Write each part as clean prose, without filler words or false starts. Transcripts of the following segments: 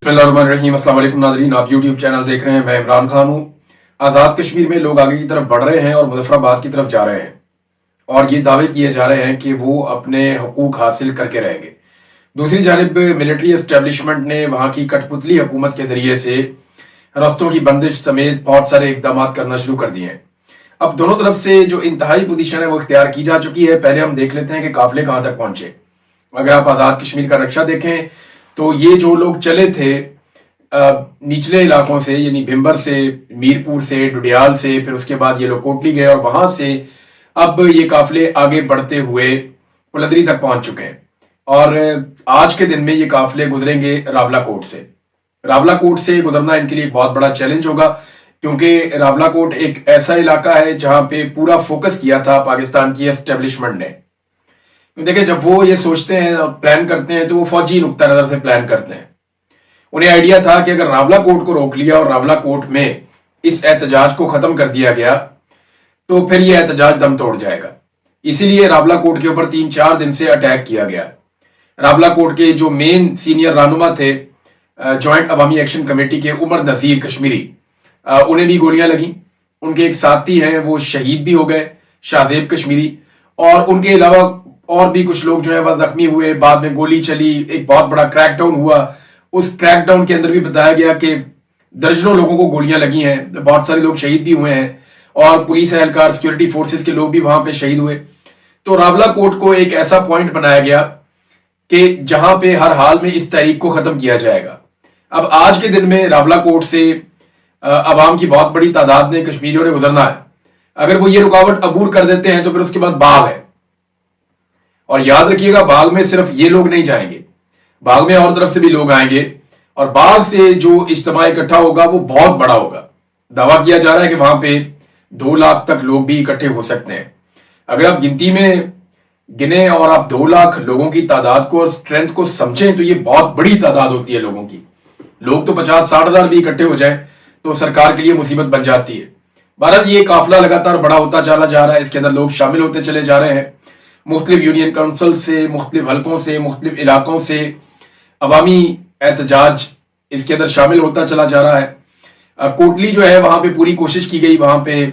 बिस्मिल्लाहिर्रहमानिर्रहीम। अस्सलाम वालेकुम नाज़रीन, आप यूट्यूब चैनल देख रहे हैं। मैं इमरान खान हूँ। आज़ाद कश्मीर में लोग आगे की तरफ बढ़ रहे हैं और मुज़फ़्फ़राबाद की तरफ जा रहे हैं और ये दावे किए जा रहे हैं कि वो अपने हुकूक हासिल करके रहेंगे। दूसरी जानिब मिलिट्री एस्टेब्लिशमेंट ने वहाँ की कठपुतली हुकूमत के जरिए से रस्तों की बंदिश समेत बहुत सारे इकदाम करना शुरू कर दिए हैं। अब दोनों तरफ से जो इंतहाई पोजीशन है वो इख्तियार की जा चुकी है। पहले हम देख लेते हैं कि काफिले कहाँ तक पहुंचे। अगर आप आज़ाद कश्मीर का नक्शा देखें तो ये जो लोग चले थे निचले इलाकों से, यानी भिम्बर से, मीरपुर से, डुडियाल से, फिर उसके बाद ये लोग कोटली गए और वहां से अब ये काफिले आगे बढ़ते हुए पुलंदरी तक पहुंच चुके हैं। और आज के दिन में ये काफिले गुजरेंगे रावलाकोट से। रावलाकोट से गुजरना इनके लिए बहुत बड़ा चैलेंज होगा, क्योंकि रावलाकोट एक ऐसा इलाका है जहां पे पूरा फोकस किया था पाकिस्तान की एस्टेब्लिशमेंट ने। देखिए, जब वो ये सोचते हैं और प्लान करते हैं तो वो फौजी नुक्ता नजर से प्लान करते हैं। उन्हें आइडिया था कि अगर रावलाकोट को रोक लिया और रावलाकोट में इस एहतजाज को खत्म कर दिया गया तो फिर ये एहतजाज दम तोड़ जाएगा। इसीलिए रावलाकोट के ऊपर 3-4 दिन से अटैक किया गया। रावलाकोट के जो मेन सीनियर रहनुमा थे जॉइंट अवामी एक्शन कमेटी के, उमर नजीर कश्मीरी, उन्हें भी गोलियां लगी। उनके एक साथी हैं वो शहीद भी हो गए, शाहजेब कश्मीरी, और उनके अलावा और भी कुछ लोग जो है वह जख्मी हुए। बाद में गोली चली, एक बहुत बड़ा क्रैकडाउन हुआ। उस क्रैकडाउन के अंदर भी बताया गया कि दर्जनों लोगों को गोलियां लगी हैं, बहुत सारे लोग शहीद भी हुए हैं और पुलिस एहलकार, सिक्योरिटी फोर्सेस के लोग भी वहां पे शहीद हुए। तो रावलाकोट को एक ऐसा पॉइंट बनाया गया कि जहां पे हर हाल में इस तहरीक को खत्म किया जाएगा। अब आज के दिन में रावलाकोट से अवाम की बहुत बड़ी तादाद ने, कश्मीरियों ने गुजरना है। अगर वो ये रुकावट अबूर कर देते हैं तो फिर उसके बाद बाग है। और याद रखिएगा, बाग में सिर्फ ये लोग नहीं जाएंगे, बाग में और तरफ से भी लोग आएंगे और बाग से जो इज्तिमा इकट्ठा होगा वो बहुत बड़ा होगा। दावा किया जा रहा है कि वहां पे 2 लाख तक लोग भी इकट्ठे हो सकते हैं। अगर आप गिनती में गिने और आप 2 लाख लोगों की तादाद को और स्ट्रेंथ को समझें तो ये बहुत बड़ी तादाद होती है लोगों की। लोग तो 50-60 हजार भी इकट्ठे हो जाए तो सरकार के लिए मुसीबत बन जाती है। भारत ये काफिला लगातार बड़ा होता चला जा रहा है, इसके अंदर लोग शामिल होते चले जा रहे हैं। मुख्तलिफ यूनियन काउंसिल से, मुख्तलिफ हलकों से, मुख्तलिफ इलाकों से अवामी एहतजाज इसके अंदर शामिल होता चला जा रहा है। कोटली जो है वहां पे पूरी कोशिश की गई, वहां पे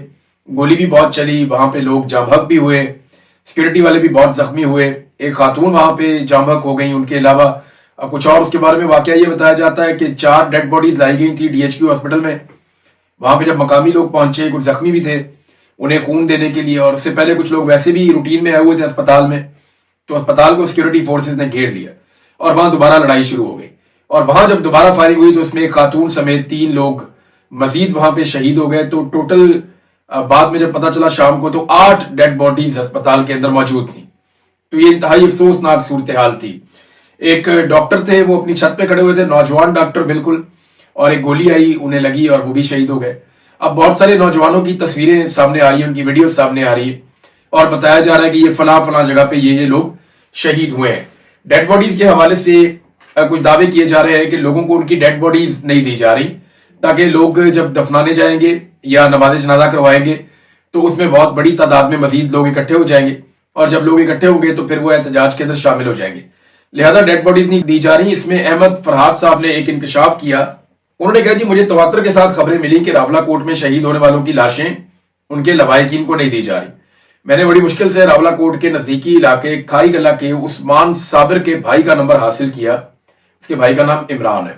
गोली भी बहुत चली, वहां पे लोग जांभक भी हुए, सिक्योरिटी वाले भी बहुत जख्मी हुए। एक खातून वहां पे जांभक हो गई। उनके अलावा कुछ और उसके बारे में वाकया ये बताया जाता है कि 4 डेड बॉडीज लाई गई थी DHQ हॉस्पिटल में। वहां पे जब मकामी लोग पहुंचे, कुछ जख्मी भी थे, उन्हें खून देने के लिए, और उससे पहले कुछ लोग वैसे भी रूटीन में आए हुए थे अस्पताल में, तो अस्पताल को सिक्योरिटी फोर्सेस ने घेर लिया और वहां दोबारा लड़ाई शुरू हो गई। और वहां जब दोबारा फायरिंग हुई तो उसमें एक खातून समेत 3 लोग मजीद वहां पे शहीद हो गए। तो टोटल बाद में जब पता चला शाम को तो 8 डेड बॉडीज अस्पताल के अंदर मौजूद थी। तो ये इंतहाई अफसोसनाक सूरत हाल थी। एक डॉक्टर थे, वो अपनी छत पे खड़े हुए थे, नौजवान डॉक्टर बिल्कुल, और एक गोली आई, उन्हें लगी और वो भी शहीद हो गए। अब बहुत सारे नौजवानों की तस्वीरें सामने आ रही है, उनकी वीडियो सामने आ रही है और बताया जा रहा है कि ये फला जगह पे ये लोग शहीद हुए हैं। डेड बॉडीज के हवाले से कुछ दावे किए जा रहे हैं कि लोगों को उनकी डेड बॉडीज नहीं दी जा रही, ताकि लोग जब दफनाने जाएंगे या नमाज जनाजा करवाएंगे तो उसमें बहुत बड़ी तादाद में मजीद लोग इकट्ठे हो जाएंगे और जब लोग इकट्ठे होंगे तो फिर वो एहतजाज के अंदर शामिल हो जाएंगे। लिहाजा डेड बॉडीज नहीं दी जा रही। इसमें अहमद फरहाद साहब ने एक इंकशाफ किया। उन्होंने कहा कि मुझे तवातर के साथ खबरें मिली कि रावलाकोट में शहीद होने वालों की लाशें उनके लवाहिकीन को नहीं दी जा रही। मैंने बड़ी मुश्किल से रावलाकोट के नजदीकी इलाके खाई गला के उस्मान साबिर के भाई का नंबर हासिल किया। उसके भाई का नाम इमरान है,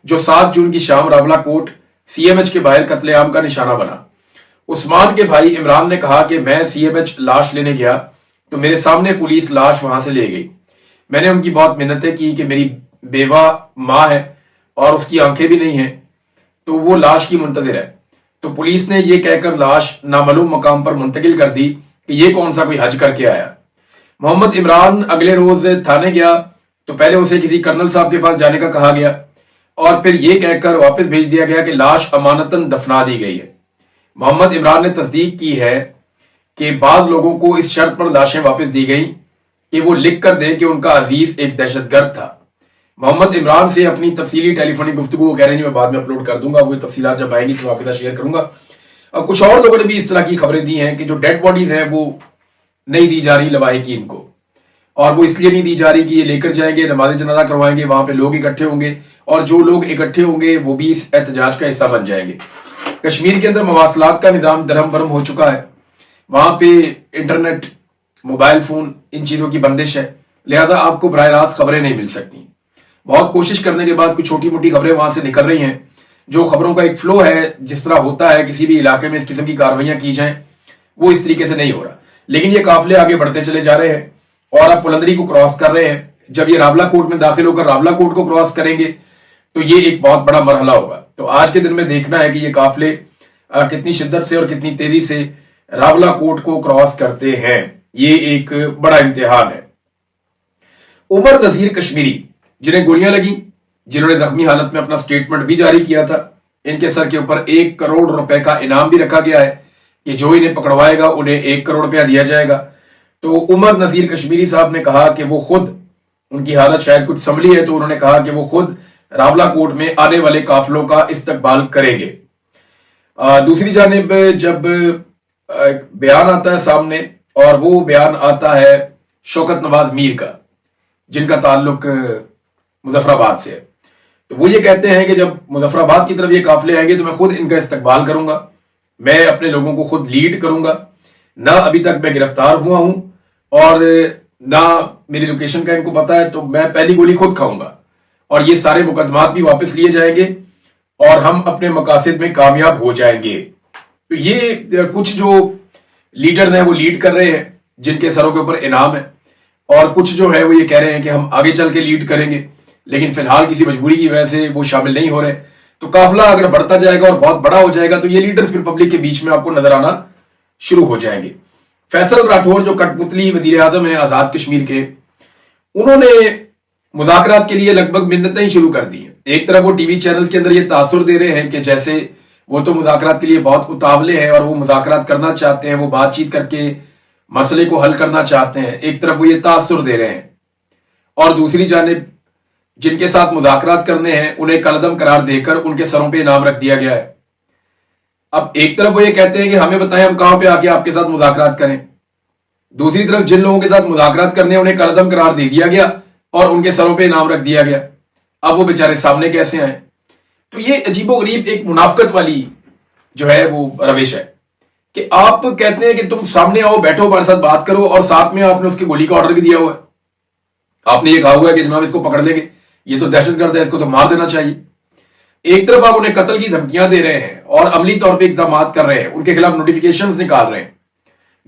जो 7 जून की शाम रावलाकोट CMH के बाहर कत्लेआम का निशाना बना। उस्मान के भाई इमरान ने कहा कि मैं CMH लाश लेने गया तो मेरे सामने पुलिस लाश वहां से ले गई। मैंने उनकी बहुत मिन्नतें की कि मेरी बेवा माँ है और उसकी आंखें भी नहीं हैं, तो वो लाश की मुंतजिर है। तो पुलिस ने ये कहकर लाश नामालूम मकाम पर मुंतकिल कर दी कि ये कौन सा कोई हज करके आया। मोहम्मद इमरान अगले रोज थाने गया तो पहले उसे किसी कर्नल साहब के पास जाने का कहा गया और फिर ये कहकर वापस भेज दिया गया कि लाश अमानतन दफना दी गई है। मोहम्मद इमरान ने तस्दीक की है कि बाज लोगों को इस शर्त पर लाशें वापस दी गई कि वो लिख कर दें कि उनका अजीज एक दहशतगर्द था। मोहम्मद इमरान से अपनी तफसीली टेलीफोनिक गुफ्तगू गारंटी मैं बाद में अपलोड कर दूंगा, वो तफसीलात जब आएंगी तो आपके साथ शेयर करूंगा। और कुछ और लोगों ने भी इस तरह की खबरें दी हैं कि जो डेड बॉडीज हैं वो नहीं दी जा रही लवाहिकीन को। और वो इसलिए नहीं दी जा रही कि ये लेकर जाएंगे, नमाज जनाजा करवाएंगे, वहां पे लोग इकट्ठे होंगे और जो लोग इकट्ठे होंगे वो भी इस एहतजाज का हिस्सा बन जाएंगे। कश्मीर के अंदर मवासलात का निजाम दरम बरम हो चुका है, वहां पे इंटरनेट, मोबाइल फोन, इन चीजों की बंदिश है, लिहाजा आपको बराह रास्त खबरें नहीं मिल सकती। बहुत कोशिश करने के बाद कुछ छोटी मोटी खबरें वहां से निकल रही हैं। जो खबरों का एक फ्लो है, जिस तरह होता है किसी भी इलाके में इस किस्म की कार्रवाइयां की जाएं, वो इस तरीके से नहीं हो रहा। लेकिन ये काफिले आगे बढ़ते चले जा रहे हैं और अब पुलंदरी को क्रॉस कर रहे हैं। जब ये रावला कोट में दाखिल होकर रावला कोट को क्रॉस करेंगे तो ये एक बहुत बड़ा मरहला होगा। तो आज के दिन में देखना है कि ये काफिले कितनी शिद्दत से और कितनी तेजी से रावला कोट को क्रॉस करते हैं। ये एक बड़ा इम्तिहान है। उमर नजीर कश्मीरी, जिन्हें गोलियां लगी, जिन्होंने जख्मी हालत में अपना स्टेटमेंट भी जारी किया था, इनके सर के ऊपर 1 करोड़ रुपए का इनाम भी रखा गया है कि जो इन्हें पकड़वाएगा उन्हें 1 करोड़ रुपया दिया जाएगा। तो उमर नजीर कश्मीरी साहब ने कहा कि वो खुद, उनकी हालत शायद कुछ संभली है, तो उन्होंने कहा कि वो खुद रावला कोट में आने वाले काफिलों का इस्तकबाल करेंगे। दूसरी जानिब जब बयान आता है सामने, और वो बयान आता है शौकत नवाज मीर का, जिनका ताल्लुक मुजफ्फराबाद से है, तो वो ये कहते हैं कि जब मुजफ्फराबाद की तरफ ये काफिले आएंगे तो मैं खुद इनका इस्तकबाल करूंगा, मैं अपने लोगों को खुद लीड करूंगा। ना अभी तक मैं गिरफ्तार हुआ हूं और ना मेरी लोकेशन का इनको पता है, तो मैं पहली गोली खुद खाऊंगा और ये सारे मुकदमात भी वापस लिए जाएंगे और हम अपने मकासद में कामयाब हो जाएंगे। तो ये कुछ जो लीडर हैं वो लीड कर रहे हैं, जिनके सरों के ऊपर इनाम है, और कुछ जो है वो ये कह रहे हैं कि हम आगे चल के लीड करेंगे, लेकिन फिलहाल किसी मजबूरी की वजह से वो शामिल नहीं हो रहे। तो काफिला अगर बढ़ता जाएगा और बहुत बड़ा हो जाएगा तो ये लीडर्स फिर पब्लिक के बीच में आपको नजर आना शुरू हो जाएंगे। फैसल राठौर जो कठपुतली वजीर आजम है आजाद कश्मीर के, उन्होंने मुज़ाकरात के लिए लगभग मिन्नतें ही शुरू कर दी हैं। एक तरफ वो टीवी चैनल के अंदर ये तासुर दे रहे हैं कि जैसे वो तो मुज़ाकरात के लिए बहुत उतावले हैं और वो मुज़ाकरात करना चाहते हैं, वो बातचीत करके मसले को हल करना चाहते हैं। एक तरफ वो ये तासुर दे रहे हैं और दूसरी जानिब जिनके साथ मुज़ाकरात करने हैं उन्हें कलदम करार देकर उनके सरों पे इनाम रख दिया गया है। अब एक तरफ वो ये कहते हैं कि हमें बताएं हम कहां पे आके आपके साथ मुज़ाकरात करें, दूसरी तरफ जिन लोगों के साथ मुज़ाकरात करने हैं उन्हें कलदम करार दे दिया गया और उनके सरों पे इनाम रख दिया गया। अब वो बेचारे सामने कैसे आए? तो ये अजीबोगरीब एक मुनाफकत वाली जो है वो रविश है कि आप कहते हैं कि तुम सामने आओ, बैठो, हमारे साथ बात करो, और साथ में आपने उसकी गोली का ऑर्डर भी दिया हुआ है। आपने ये कहा हुआ है कि जनाब इसको पकड़ लेंगे, ये तो दहशतगर्द है, इसको तो मार देना चाहिए। एक तरफ आप उन्हें कत्ल की धमकियां दे रहे हैं और अमली तौर पे इकदाम कर रहे हैं, उनके खिलाफ नोटिफिकेशंस निकाल रहे हैं,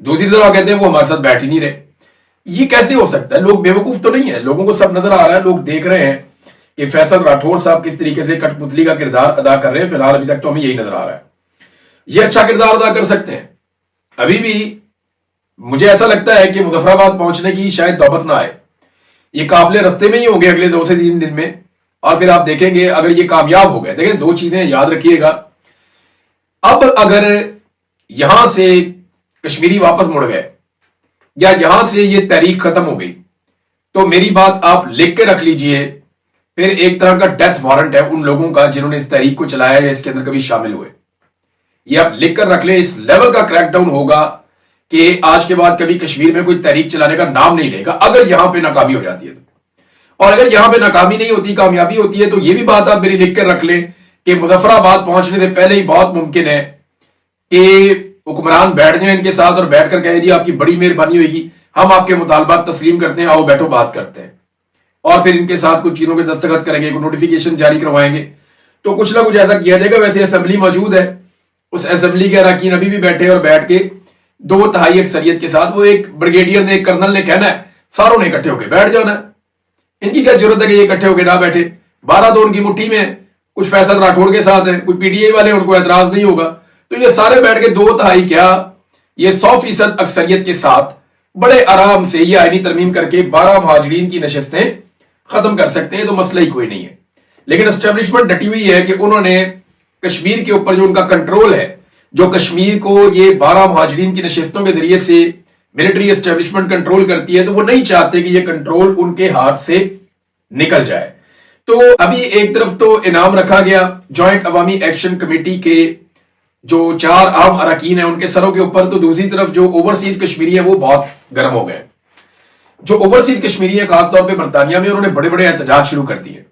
दूसरी तरफ आप कहते हैं वो हमारे साथ बैठ ही नहीं रहे। ये कैसे हो सकता है? लोग बेवकूफ तो नहीं है, लोगों को सब नजर आ रहा है, लोग देख रहे हैं कि फैसल राठौर साहब किस तरीके से कठपुतली का किरदार अदा कर रहे हैं। फिलहाल अभी तक तो हमें यही नजर आ रहा है। ये अच्छा किरदार अदा कर सकते हैं। अभी भी मुझे ऐसा लगता है कि मुजफ्फराबाद पहुंचने की शायद नौबत ना आए, ये काफिले रस्ते में ही होंगे अगले 2 से 3 दिन में, और फिर आप देखेंगे अगर ये कामयाब हो गए। देखें, 2 चीजें याद रखिएगा। अब अगर यहां से कश्मीरी वापस मुड़ गए या यहां से ये तहरीक खत्म हो गई, तो मेरी बात आप लिख के रख लीजिए, फिर एक तरह का डेथ वारंट है उन लोगों का जिन्होंने इस तहरीक को चलाया या इसके अंदर कभी शामिल हुए। ये आप लिख कर रख ले, इस लेवल का क्रैकडाउन होगा कि आज के बाद कभी कश्मीर में कोई तहरीक चलाने का नाम नहीं लेगा अगर यहां पे नाकामी हो जाती है तो। और अगर यहां पे नाकामी नहीं होती, कामयाबी होती है, तो ये भी बात आप मेरी लिख कर रख ले कि मुजफ्फराबाद पहुंचने से पहले ही बहुत मुमकिन है कि हुक्मरान बैठ जाए इनके साथ और बैठकर कहे जी आपकी बड़ी मेहरबानी होगी, हम आपके मुतालबात तस्लीम करते हैं, आओ बैठो बात करते हैं, और फिर इनके साथ कुछ चीजों के दस्तखत करेंगे, कोई नोटिफिकेशन जारी करवाएंगे, तो कुछ ना कुछ ऐसा किया जाएगा। वैसे असेंबली मौजूद है, उस असेंबली के अरकान अभी भी बैठे और बैठ के 2/3 अक्सरियत के साथ, वो एक ब्रिगेडियर ने, एक कर्नल ने कहना है सारों ने इकट्ठे होकर बैठ जाना है। इनकी क्या जरूरत है कि ये इकट्ठे होकर ना बैठे? 12 तो उनकी मुट्ठी में, कुछ फैसल राठौर के साथ है, कुछ पीटीआई वाले, उनको एतराज नहीं होगा, तो ये सारे बैठ के 2/3 क्या, ये 100% अक्सरियत के साथ बड़े आराम से ये आईनी तरमीम करके 12 महाजरीन की नशिस्तें खत्म कर सकते हैं, तो मसला ही कोई नहीं है। लेकिन एस्टेब्लिशमेंट डटी हुई है कि उन्होंने कश्मीर के ऊपर जो उनका कंट्रोल है, जो कश्मीर को ये 12 महाजरीन की नशिस्तों के जरिए से मिलिट्री एस्टेब्लिशमेंट कंट्रोल करती है, तो वो नहीं चाहते कि ये कंट्रोल उनके हाथ से निकल जाए। तो अभी एक तरफ तो इनाम रखा गया जॉइंट अवामी एक्शन कमेटी के जो 4 आम अरकान है उनके सरों के ऊपर, तो दूसरी तरफ जो ओवरसीज कश्मीरी है वो बहुत गर्म हो गए। जो ओवरसीज कश्मीरी है खासतौर पे बरतानिया में, उन्होंने बड़े बड़े एहतजाज शुरू कर दिए।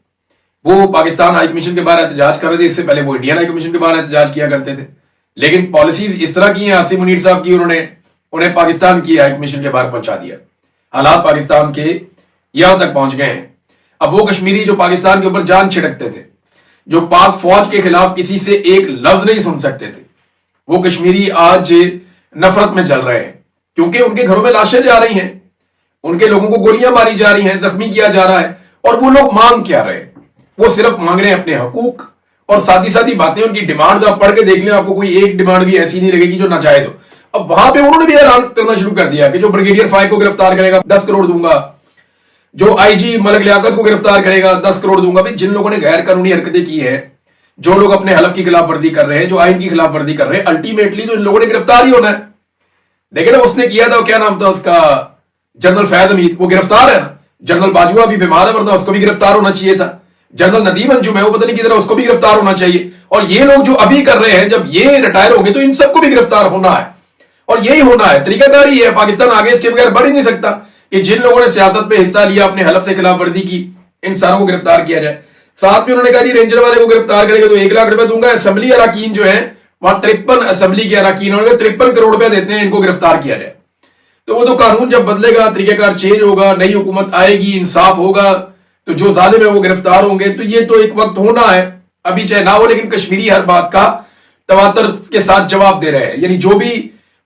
वो पाकिस्तान हाई कमीशन के बाहर एहतजाज कर रहे थे, इससे पहले वो इंडियन हाई कमीशन के बाहर एहतजाज किया करते थे। लेकिन पॉलिसीज इस तरह की हैं आसिम मुनीर साहब की, उन्हें पाकिस्तान की हाई कमीशन के बाहर पहुंचा दिया। हालात पाकिस्तान के यहां तक पहुंच गए हैं। अब वो कश्मीरी जो पाकिस्तान के ऊपर जान छिड़कते थे, जो पाक फौज के खिलाफ किसी से एक लफ्ज नहीं सुन सकते थे, वो कश्मीरी आज नफरत में जल रहे हैं, क्योंकि उनके घरों में लाशें जा रही हैं, उनके लोगों को गोलियां मारी जा रही हैं, जख्मी किया जा रहा है। और वो लोग मांग क्या रहे हैं? वो सिर्फ मांग रहे हैं अपने हकूक, और सादी सादी बातें, उनकी डिमांड आप पढ़ के देख लें, आपको कोई एक डिमांड भी ऐसी नहीं लगेगी जो नाजायज हो। अब वहां पे उन्होंने भी ऐलान करना शुरू कर दिया कि जो ब्रिगेडियर फाइक को गिरफ्तार करेगा 10 करोड़ दूंगा, जो आईजी मलक लियाकत को गिरफ्तार करेगा 10 करोड़ दूंगा। भाई, जिन लोगों ने गैर कानूनी हरकतें की है, जो लोग अपने हलफ की खिलाफ वर्जी कर रहे हैं, जो आइन की खिलाफ वर्जी कर रहे हैं, अल्टीमेटली तो इन लोगों ने गिरफ्तार ही होना है। लेकिन उसने किया था, क्या नाम था उसका, जनरल फैद हमीद, वो गिरफ्तार है ना। जनरल बाजवा भी बीमार है, वरना उसको भी गिरफ्तार होना चाहिए था। जनरल नदीम अंजुम है, वो पता नहीं किधर, उसको भी गिरफ्तार होना चाहिए। और ये लोग जो अभी कर रहे हैं, जब ये रिटायर होंगे तो इन सबको भी गिरफ्तार होना है, और यही होना है। तरीकाकार ही है। पाकिस्तान आगे इसके बगैर बढ़ ही नहीं सकता कि जिन लोगों ने सियासत में हिस्सा लिया, अपने हलफ से खिलाफ वर्जी की, इन सारों को गिरफ्तार किया जाए। साथ में उन्होंने कहा जी रेंजर वाले को गिरफ्तार करेंगे तो 1 लाख रुपए दूंगा। असेंबली अरकान जो है वहां 53 असेंबली के अरकान, उन्होंने 53 करोड़ रुपए देते हैं, इनको गिरफ्तार किया जाए। तो वो तो कानून जब बदलेगा, तरीकेकार चेंज होगा, नई हुकूमत आएगी, इंसाफ होगा, तो जो जालिम है वो गिरफ्तार होंगे। तो ये तो एक वक्त होना है, अभी चाहे ना हो। लेकिन कश्मीरी हर बात का तवातर के साथ जवाब दे रहे हैं, यानी जो भी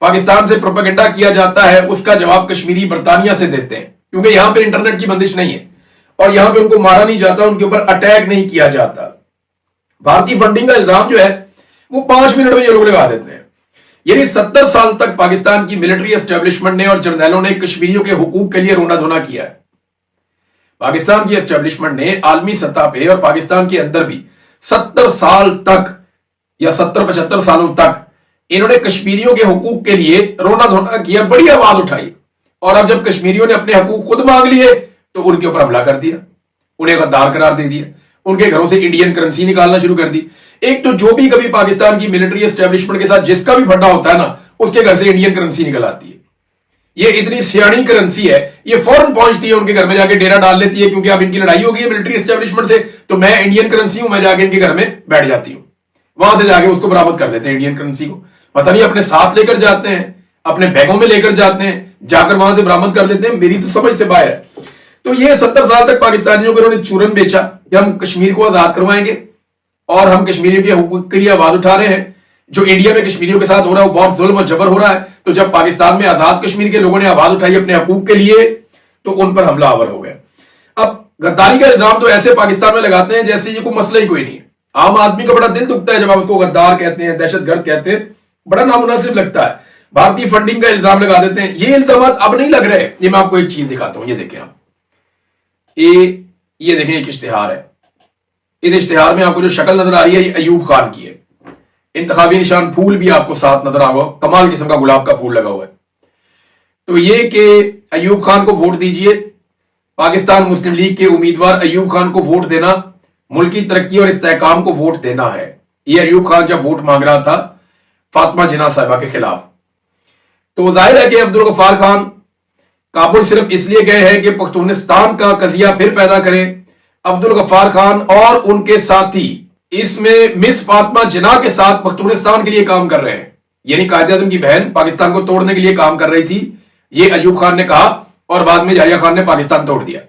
पाकिस्तान से प्रोपेगेंडा किया जाता है उसका जवाब कश्मीरी बरतानिया से देते हैं, क्योंकि यहां पे इंटरनेट की बंदिश नहीं है और यहां पे उनको मारा नहीं जाता, उनके ऊपर अटैक नहीं किया जाता। भारतीय फंडिंग का इल्जाम जो है वो 5 मिनट में ये लोग लगा देते हैं। यानी 70 साल तक पाकिस्तान की मिलिट्री एस्टेब्लिशमेंट ने और जर्नैलों ने कश्मीरियों के हुकूक के लिए रोना धोना किया है। पाकिस्तान की एस्टेब्लिशमेंट ने आलमी सतह पे और पाकिस्तान के अंदर भी 70 साल तक या 70-75 सालों तक इन्होंने कश्मीरियों के हुकूक के लिए रोना धोना किया, बड़ी आवाज उठाई। और अब जब कश्मीरियों ने अपने हुकूक खुद मांग लिए तो उनके ऊपर हमला कर दिया, उन्हें गद्दार करार दे दिया, उनके घरों से इंडियन करेंसी निकालना शुरू कर दी। एक तो जो भी कभी पाकिस्तान की मिलिट्री एस्टेब्लिशमेंट के साथ जिसका भी फड्डा होता है ना, उसके घर से इंडियन करेंसी निकल आती है। ये इतनी सियाणी करेंसी है, ये फौरन पहुंचती है उनके घर में, जाके डेरा डाल लेती है, क्योंकि अब इनकी लड़ाई हो गई है मिलिट्री एस्टेब्लिशमेंट से, तो मैं इंडियन करेंसी हूं, मैं जाके इनके घर में बैठ जाती हूं। वहां से जाके उसको बरामद कर देते हैं इंडियन करेंसी को, पता नहीं अपने साथ लेकर जाते हैं, अपने बैगों में लेकर जाते हैं, जाकर वहां से बरामद कर लेते हैं। मेरी तो समझ से बाहर है। तो ये 70 साल तक पाकिस्तानियों को इन्होंने चूरन बेचा कि हम कश्मीर को आजाद करवाएंगे और हम कश्मीरियों के हुकूक के लिए आवाज उठा रहे हैं। जो इंडिया में कश्मीरियों के साथ हो रहा है वो बहुत जुल्म और जबर हो रहा है। तो जब पाकिस्तान में आजाद कश्मीर के लोगों ने आवाज उठाई अपने हुकूक के लिए, तो उन पर हमलावर हो गए। अब गद्दारी का इल्जाम तो ऐसे पाकिस्तान में लगाते हैं जैसे ये कोई मसला ही कोई नहीं है। आम आदमी का बड़ा दिल दुखता है जब आप उसको गद्दार कहते हैं, दहशतगर्द कहते हैं, बड़ा नामुनासिब लगता है। भारतीय फंडिंग का इल्जाम लगा देते हैं। ये इल्जाम अब नहीं लग रहे। ये मैं आपको एक चीज दिखाता हूं, ये देखें आप, ये देखें, एक इश्तिहार है। इस इश्तिहार में आपको जो शक्ल नजर आ रही है ये अयूब खान की है। इंतखाबी निशान फूल भी आपको साथ नजर आ रहा, कमाल किस्म का गुलाब का फूल लगा हुआ है। तो ये कि अयूब खान को वोट दीजिए, पाकिस्तान मुस्लिम लीग के उम्मीदवार अयूब खान को वोट देना, मुल्की तरक्की और इस्तेहकाम को वोट देना है। ये अयूब खान जब वोट मांग रहा था फातिमा जिन्ना साहिबा के खिलाफ। तो जाहिर है कि अब्दुल गफ्फार खान काबुल सिर्फ इसलिए गए हैं कि पख्तूनिस्तान का कजिया फिर पैदा करें। अब्दुल गफ्फार खान और उनके साथी इसमें मिस फातिमा जिन्ना के साथ पख्तूनिस्तान के लिए काम कर रहे हैं, यानी कायदे आज़म की बहन पाकिस्तान को तोड़ने के लिए काम कर रही थी, ये अयूब खान ने कहा, और बाद में याहिया खान ने पाकिस्तान तोड़ दिया।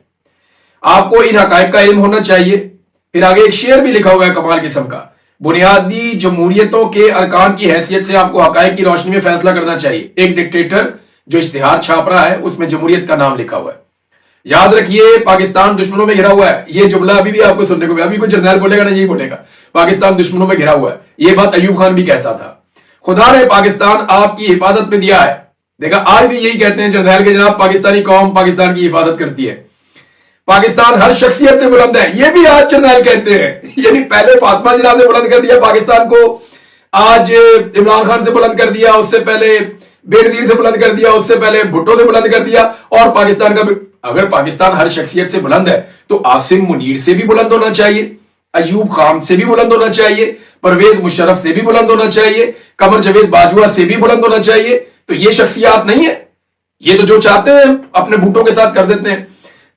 आपको इन हकायक का इल्म होना चाहिए। फिर आगे एक शेर भी लिखा हुआ है कमाल किस्म का, बुनियादी जमहूरियतों के अरकान की हैसियत से आपको हकायक की रोशनी में फैसला करना चाहिए। एक डिक्टेटर जो इश्तिहार छाप रहा है उसमें जमहूरियत का नाम लिखा हुआ है। याद रखिए, पाकिस्तान दुश्मनों में घिरा हुआ है। ये जुमला अभी भी आपको सुनने को, अभी कोई जर्नैल बोलेगा ना, यही बोलेगा, पाकिस्तान दुश्मनों में घिरा हुआ है। ये बात अयूब खान भी कहता था। खुदा ने पाकिस्तान आपकी हिफाजत में दिया है। देखा, आज भी यही कहते हैं जर्नैल के, जनाब पाकिस्तानी कौम पाकिस्तान की हिफाजत करती है, पाकिस्तान हर शख्सियत से बुलंद है। ये भी आज जर्नैल कहते हैं। यानी पहले फातिमा जिन्ना से बुलंद कर दिया पाकिस्तान को, आज इमरान खान से बुलंद कर दिया, उससे पहले बेनजीर से बुलंद कर दिया, उससे पहले भुट्टो से बुलंद कर दिया, और पाकिस्तान का, अगर पाकिस्तान हर शख्सियत से बुलंद है तो आसिम मुनीर से भी बुलंद होना चाहिए, अयूब खान से भी बुलंद होना चाहिए, परवेज मुशर्रफ से भी बुलंद होना चाहिए, कमर जवेद बाजवा से भी बुलंद होना चाहिए। तो ये शख्सियात नहीं है, یہ تو جو چاہتے ہیں اپنے بھٹو کے ساتھ کر دیتے ہیں.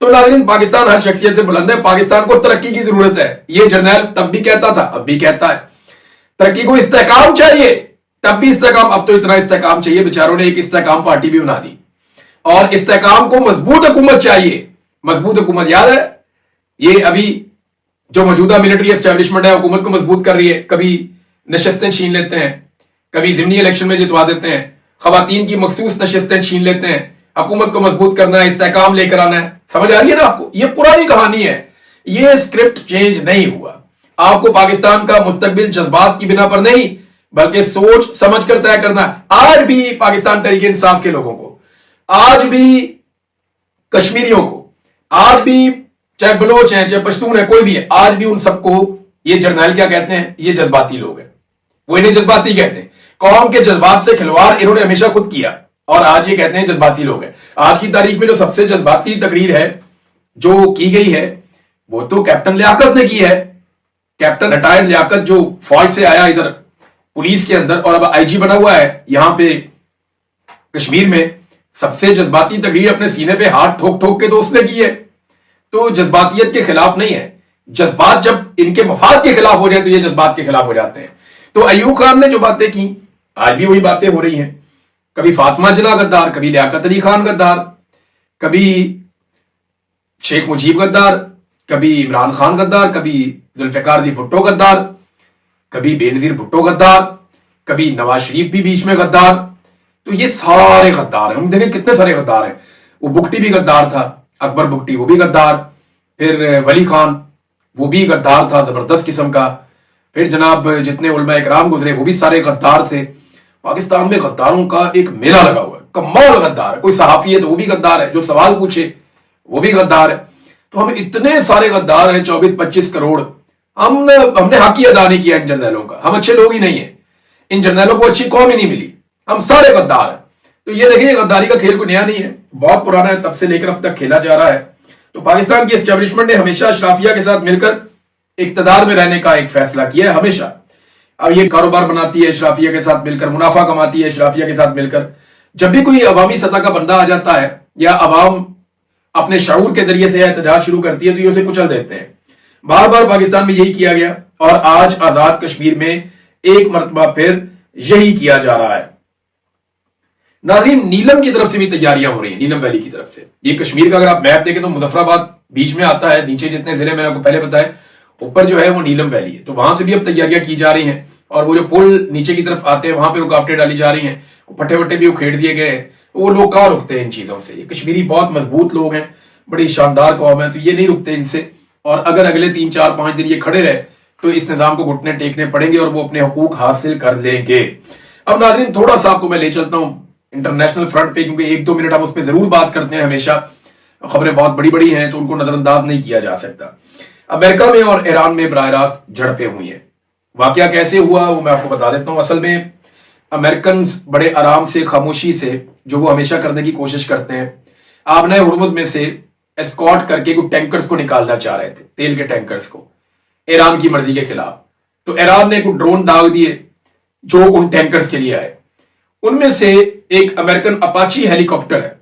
تو ناظرین، پاکستان ہر شخصیت سے بلند ہے. پاکستان کو ترقی کی ضرورت ہے. یہ جرنیل تب بھی کہتا تھا، اب بھی کہتا ہے. ترقی کو استحکام چاہیے، تب بھی استحکام. اب تو اتنا استحکام چاہیے، بیچاروں نے ایک استحکام پارٹی بھی بنا دی. اور استحکام کو مضبوط حکومت چاہیے. مضبوط حکومت یاد ہے، یہ ابھی جو موجودہ ملٹری اسٹیبلشمنٹ ہے حکومت کو مضبوط کر رہی ہے. کبھی نشستیں چھین لیتے ہیں، کبھی ضمنی الیکشن میں جتوا دیتے ہیں، خواتین کی مخصوص نشستیں چھین لیتے ہیں. حکومت کو مضبوط کرنا ہے، استحکام لے کر آنا ہے. سمجھ آ رہی ہے نا آپ کو؟ یہ پرانی کہانی ہے، یہ اسکرپٹ چینج نہیں ہوا. آپ کو پاکستان کا مستقبل جذبات کی بنا پر نہیں بلکہ سوچ سمجھ کر طے کرنا ہے. آج بھی پاکستان تحریک انصاف کے لوگوں کو، آج بھی کشمیریوں کو، آج بھی چاہے بلوچ ہیں چاہے پشتون ہے کوئی بھی ہے، آج بھی ان سب کو یہ جرنیل کیا کہتے ہیں؟ یہ جذباتی لوگ ہیں. وہ انہیں جذباتی کہتے ہیں. قوم کے جذبات سے کھلواڑ انہوں نے ہمیشہ خود کیا اور آج یہ کہتے ہیں جذباتی لوگ ہیں. آج کی تاریخ میں جو سب سے جذباتی تقریر ہے جو کی گئی ہے وہ تو کیپٹن لیاقت نے کی ہے. کیپٹن ریٹائرڈ لیاقت جو فوج سے آیا ادھر پولیس کے اندر اور اب آئی جی بنا ہوا ہے یہاں پہ کشمیر میں، سب سے جذباتی تقریر اپنے سینے پہ ہاتھ ٹھوک ٹھوک کے تو اس نے کی ہے. تو جذباتیت کے خلاف نہیں ہے. جذبات جب ان کے مفاد کے خلاف ہو جائیں تو یہ جذبات کے خلاف ہو جاتے ہیں. تو ایوب خان نے جو باتیں کی آج بھی وہی باتیں ہو رہی ہیں. کبھی فاطمہ جناح غدار، کبھی لیاقت علی خان غدار، کبھی شیخ مجیب غدار، کبھی عمران خان غدار، کبھی ذوالفقار علی بھٹو غدار، کبھی بے نظیر بھٹو غدار، کبھی نواز شریف بھی بیچ میں غدار. تو یہ سارے غدار ہیں. ہم دیکھیں کتنے سارے غدار ہیں. وہ بگٹی بھی غدار تھا، اکبر بگٹی وہ بھی غدار. پھر ولی خان وہ بھی غدار تھا زبردست قسم کا. پھر جناب جتنے علماء اکرام گزرے وہ بھی سارے غدار تھے. پاکستان میں غداروں کا ایک میلہ لگا ہوا ہے. کمال غدار ہے. کوئی صحافی ہے تو وہ بھی غدار ہے، جو سوال پوچھے وہ بھی غدار ہے. تو ہم اتنے سارے غدار ہیں، 24-25 کروڑ. ہم نے حق ہی ادا نہیں کیا ان جرنیلوں کا. ہم اچھے لوگ ہی نہیں ہیں، ان جرنیلوں کو اچھی قوم ہی نہیں ملی. ہم سارے غدار ہیں. تو یہ دیکھیں یہ غداری کا کھیل کوئی نیا نہیں ہے، بہت پرانا ہے، تب سے لے کر اب تک کھیلا جا رہا ہے. تو پاکستان کی اسٹیبلشمنٹ نے ہمیشہ اشرافیہ کے ساتھ مل کر اقتدار میں رہنے کا ایک فیصلہ کیا ہے ہمیشہ. اب یہ کاروبار بناتی ہے اشرافیہ کے ساتھ مل کر، منافع کماتی ہے اشرافیہ کے ساتھ مل کر. جب بھی کوئی عوامی سطح کا بندہ آ جاتا ہے یا عوام اپنے شعور کے ذریعے سے احتجاج شروع کرتی ہے تو یہ اسے کچل دیتے ہیں. بار بار پاکستان میں یہی کیا گیا اور آج آزاد کشمیر میں ایک مرتبہ پھر یہی کیا جا رہا ہے. ناظرین، نیلم کی طرف سے بھی تیاریاں ہو رہی ہیں. نیلم ویلی کی طرف سے یہ کشمیر کا اگر آپ میپ دیکھیں تو مظفر آباد بیچ میں آتا ہے، نیچے جتنے ضلع میں نے آپ کو پہلے بتایا اوپر جو ہے وہ نیلم ویلی ہے. تو وہاں سے بھی اب تیاریاں کی جا رہی ہیں اور وہ جو پل نیچے کی طرف آتے ہیں وہاں پہ رکاوٹیں ڈالی جا رہی ہیں، پٹھے وٹے بھی اکھیڑ دیے گئے ہیں. وہ لوگ کہاں رکتے ہیں ان چیزوں سے؟ یہ کشمیری بہت مضبوط لوگ ہیں، بڑی شاندار قوم ہے، تو یہ نہیں رکتے ان سے. اور اگر اگلے 3-4-5 دن یہ کھڑے رہے تو اس نظام کو گھٹنے ٹیکنے پڑیں گے اور وہ اپنے حقوق حاصل کر لیں گے. اب ناظرین تھوڑا سا آپ کو میں لے چلتا ہوں انٹرنیشنل فرنٹ پہ، کیونکہ 1-2 منٹ ہم اس پہ ضرور بات کرتے ہیں. ہمیشہ خبریں بہت بڑی بڑی ہیں تو ان کو نظر انداز نہیں کیا جا سکتا. امریکہ میں اور ایران میں براہ راست جھڑپیں ہوئی ہیں. واقعہ کیسے ہوا وہ میں آپ کو بتا دیتا ہوں. اصل میں امریکنز بڑے آرام سے خاموشی سے جو وہ ہمیشہ کرنے کی کوشش کرتے ہیں، آبنۂ ہرمز میں سے اسکارٹ کر کے کچھ ٹینکرز کو نکالنا چاہ رہے تھے، تیل کے ٹینکرز کو، ایران کی مرضی کے خلاف. تو ایران نے کچھ ڈرون داغ دیے جو ان ٹینکرز کے لیے آئے. ان میں سے ایک امریکن اپاچی ہیلی کاپٹر ہے،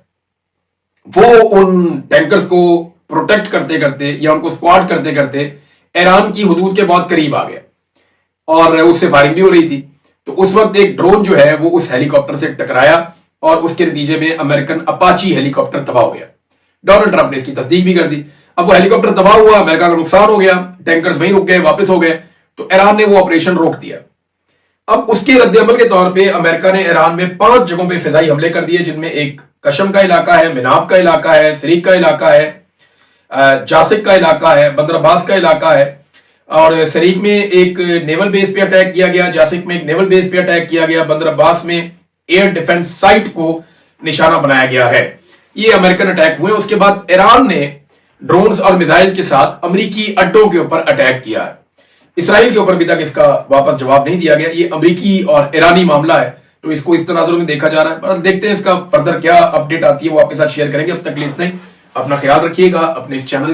وہ ان ٹینکرز کو پروٹیکٹ کرتے کرتے یا ان کو اسکواڈ کرتے کرتے ایران کی حدود کے بہت قریب آ گیا اور اس سے فائرنگ بھی ہو رہی تھی. تو اس وقت ایک ڈرون جو ہے وہ اس ہیلی کاپٹر سے ٹکرایا اور اس کے نتیجے میں امریکن اپاچی ہیلی کاپٹر تباہ ہو گیا. ڈونلڈ ٹرمپ نے اس کی تصدیق بھی کر دی. اب وہ ہیلی کاپٹر تباہ ہوا، امریکہ کا نقصان ہو گیا، ٹینکرز وہیں رک گئے، واپس ہو گئے. تو ایران نے وہ آپریشن روک دیا. اب اس کے رد عمل کے طور پہ امریکہ نے ایران میں 5 جگہوں پہ فضائی حملے کر دیے، جن میں ایک کشم کا علاقہ ہے، مناب کا علاقہ ہے، سریک کا علاقہ ہے، جاسک کا علاقہ ہے، بندر عباس کا علاقہ ہے. اور سریک میں ایک نیول بیس پہ اٹیک کیا گیا، جاسک میں ایک نیول بیس پہ اٹیک کیا گیا، بندر عباس میں ایئر ڈیفنس سائٹ کو نشانہ بنایا گیا ہے. یہ امریکن اٹیک ہوئے. اس کے بعد ایران نے ڈرونز اور میزائل کے ساتھ امریکی اڈوں کے اوپر اٹیک کیا ہے. اسرائیل کے اوپر بھی تک اس کا واپس جواب نہیں دیا گیا. یہ امریکی اور ایرانی معاملہ ہے تو اس کو اس تناظر میں دیکھا جا رہا ہے. پر دیکھتے ہیں اس کا فردر کیا اپڈیٹ آتی ہے وہ آپ کے ساتھ شیئر کریں گے. اب تک لیے اتنا ہی. اپنا خیال رکھیے گا. اپنے اس چینل